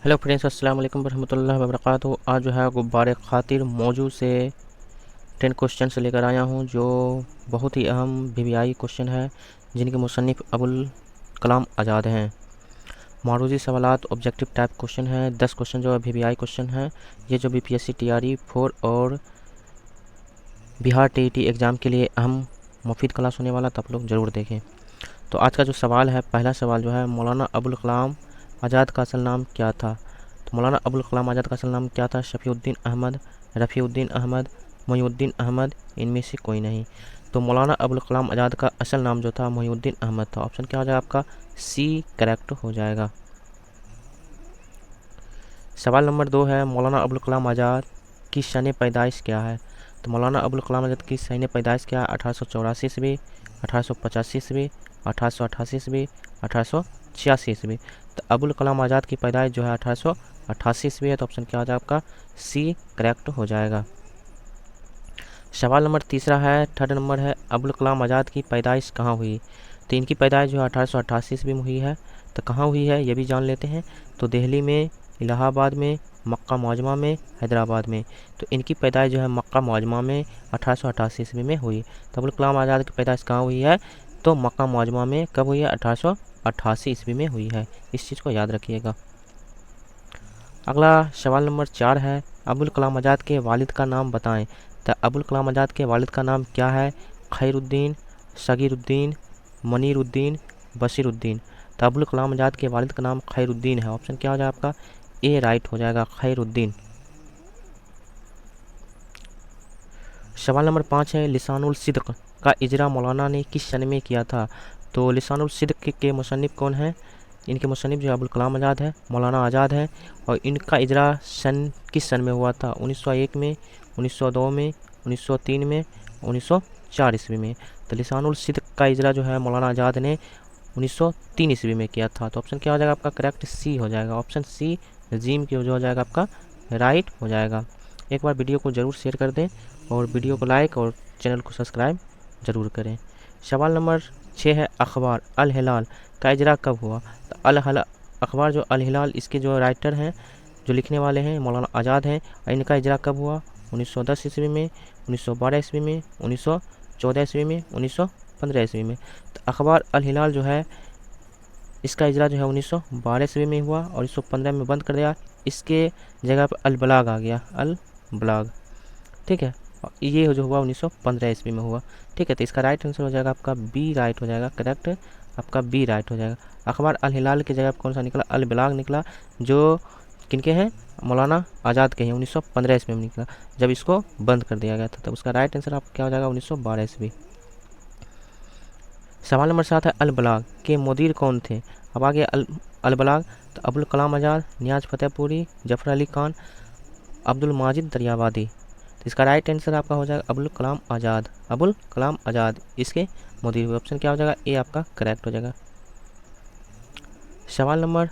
Hello friends, अस्सलाम वालेकुम रहमतुल्लाहि व बरकातहू। आज जो है गुब्बारे खातिर मौजू से 10 क्वेश्चन से लेकर आया हूँ जो बहुत ही अहम वीवीआई क्वेश्चन है, जिनके मुसन्निफ़ अबुल कलाम आज़ाद हैं। मारूजी सवालात ऑब्जेक्टिव टाइप क्वेश्चन है। 10 क्वेश्चन जो है वीवीआई क्वेश्चन है। ये जो बीपीएससी टीआरई 4 और बिहार टीईटी एग्ज़ाम के लिए अहम मुफीद क्लास होने वाला, तो आप लोग ज़रूर देखें। तो आज का जो सवाल है, पहला सवाल जो है, मौलाना अबुल कलाम आज़ाद का असल नाम क्या था? तो मौलाना अबुल कलाम आज़ाद का असल नाम क्या था? शफ़ीउद्दीन अहमद, रफ़ीउद्दीन अहमद, मोईउद्दीन अहमद, इनमें से कोई नहीं। तो मौलाना अबुल कलाम आज़ाद का असल नाम जो था मोईउद्दीन अहमद था। ऑप्शन क्या हो जाएगा आपका? सी करेक्ट हो जाएगा। सवाल नंबर 2 है, मौलाना अबुल कलाम आज़ाद की सन पैदाइश क्या है? तो मौलाना अबुल कलाम आज़ाद की सन पैदाइश क्या है? 1884 ईस्वी, 1885 ईस्वी, 1888 ईस्वी, 1886 ईस्वी। तो अबुल कलाम आज़ाद की पैदाइश जो है 1888 ईस्वी है। तो ऑप्शन क्या हो जाएगा आपका? सी करेक्ट हो जाएगा। सवाल नंबर तीसरा है, थर्ड नंबर है, अबुल कलाम आज़ाद की पैदाइश कहाँ हुई? तो इनकी पैदाइश जो है 1888 ईस्वी में हुई है। तो कहाँ हुई है ये भी जान लेते हैं। तो दिल्ली में, इलाहाबाद में, मक्का मुअज़्ज़मा में, हैदराबाद में। तो इनकी पैदाइश जो है मक्का मुअज़्ज़मा में 1888 ईस्वी में हुई। तो अबुल कलाम आज़ाद की पैदाइश कहाँ हुई है? तो मक्का मुअज़्ज़मा में कब हुई है? 1888 ईस्वी में हुई है। इस चीज़ को याद रखिएगा। अगला सवाल नंबर 4 है, अबुल कलाम आज़ाद के वालिद का नाम बताएं। तो अबुल कलाम आज़ाद के वालिद का नाम क्या है? खैरुद्दीन, सगीरुद्दीन, मनीरुद्दीन, बशीरुद्दीन। तो अबुल कलाम आज़ाद के वालिद का नाम खैरुद्दीन है। ऑप्शन क्या हो जाएगा आपका? ए राइट हो जाएगा, खैरुद्दीन। सवाल नंबर 5 है, लिसानुल सिद्क़ का इजरा मौलाना ने किस सन में किया था? तो लिसानुल सिद्क़ के मुसन्निफ़ कौन हैं? इनके मुसन्निफ़ जो अबुल कलाम आज़ाद है, मौलाना आज़ाद है। और इनका इजरा सन किस सन में हुआ था? 1901 में, 1902 में, 1903 में, 1904 ईस्वी में। तो लिसानुल सिद्क़ का इजरा जो है मौलाना आज़ाद ने 1903 ईस्वी में किया था। तो ऑप्शन क्या हो जाएगा आपका? करेक्ट सी हो जाएगा। ऑप्शन सी नजीम की जो हो जाएगा आपका राइट हो जाएगा। एक बार वीडियो को ज़रूर शेयर कर दें और वीडियो को लाइक और चैनल को सब्सक्राइब ज़रूर करें। सवाल नंबर 6 है, अखबार अल हिलाल का इजरा कब हुआ? तो अखबार जो अल हिलाल, इसके जो राइटर हैं, जो लिखने वाले हैं, मौलाना आज़ाद हैं। और इनका इजरा कब हुआ? 1910 ईस्वी में, 1912 ईस्वी में, 1914 ईस्वी में, 1915 ईस्वी में। तो अखबार अल हिलाल जो है, इसका इजरा जो है 1912 ईस्वी में हुआ और 1915 में बंद कर दिया। इसके जगह पर अल बलाग आ गया, अल बलाग। ठीक है, और ये जो हुआ 1915 ईस्वी में हुआ। ठीक है, तो इसका राइट आंसर हो जाएगा आपका बी राइट हो जाएगा, करेक्ट आपका बी राइट हो जाएगा। अखबार अल हिलाल की जगह पर कौन सा निकला? अल बलाग निकला, जो किनके हैं? मौलाना आज़ाद के हैं। 1915 ईस्वी में निकला, जब इसको बंद कर दिया गया था। तब उसका राइट आंसर आपका क्या हो जाएगा? 1912 ईस्वी। सवाल नंबर 7 है, अल बलाग के मुदीर कौन थे? अब आगे अल बलाग, तो अबुल कलाम आज़ाद, नियाज़ फतेहपुरी, जफ़र अली खान, अब्दुल माजिद दरियावादी। तो इसका राइट आंसर आपका हो जाएगा अबुल कलाम आज़ाद। अबुल कलाम आज़ाद इसके मुदीर हुए। ऑप्शन क्या हो जाएगा? ए आपका करेक्ट हो जाएगा। सवाल नंबर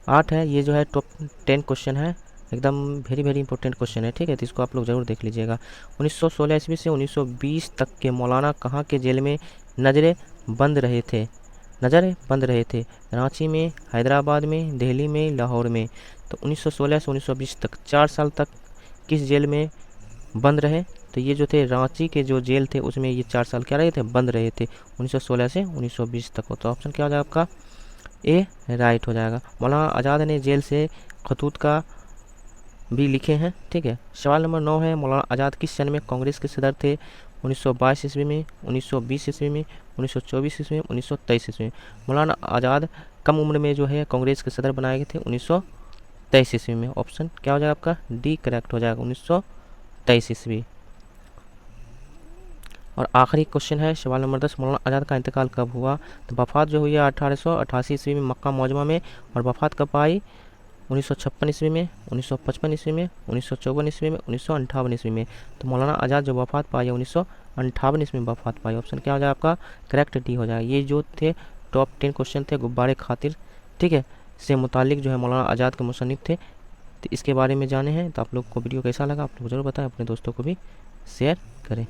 8 है, ये जो है टॉप 10 क्वेश्चन है, एकदम वेरी वेरी इंपॉर्टेंट क्वेश्चन है। ठीक है, तो इसको आप लोग ज़रूर देख लीजिएगा। 1916 ईस्वी से 1920 तक के मौलाना कहाँ के जेल में नज़रें बंद रहे थे? नज़र बंद रहे थे। रांची में, हैदराबाद में, दिल्ली में, लाहौर में। तो 1916 से 1920 तक 4 साल तक किस जेल में बंद रहे? तो ये जो थे रांची के जो जेल थे, उसमें ये 4 साल क्या रहे थे? बंद रहे थे, 1916 से 1920 तक हो। तो ऑप्शन क्या हो जाएगा आपका? ए राइट हो जाएगा। मौलाना आज़ाद ने जेल से खतूत का भी लिखे हैं। ठीक है, सवाल नंबर 9 है, मौलाना आज़ाद किस सन में कांग्रेस के सदर थे? 1922 ईस्वी में, 1920 ईस्वी में, 1924 ईस्वी में, 1923 ईस्वी में। मौलाना आज़ाद कम उम्र में जो है कांग्रेस के सदर बनाए गए थे 1923 ईस्वी में। ऑप्शन क्या हो जाएगा आपका? डी करेक्ट हो जाएगा, 1923 ईस्वी। और आखिरी क्वेश्चन है, सवाल नंबर 10, मौलाना आज़ाद का इंतकाल कब हुआ? तो वफ़ात जो हुई है 1888 ईस्वी में मक्का मुअज़्ज़मा में। और वफ़ात कब आई? 1956 ईस्वी में, 1955 ईस्वी में, 1954 ईस्वी में, 1958 ईस्वी में। तो मौलाना आज़ाद जो वफ़ात पाई है 1958 ईस्वी में वफ़ात पाई। ऑप्शन क्या हो जाएगा आपका? करेक्ट डी हो जाएगा। ये जो थे टॉप 10 क्वेश्चन थे गुब्बारे खातिर, ठीक है, से मुतालिक जो है मौलाना आज़ाद के मुसन्निफ़ थे। तो इसके बारे में जाने हैं। तो आप लोग को वीडियो कैसा लगा आप लोग ज़रूर बताएं, अपने दोस्तों को भी शेयर करें।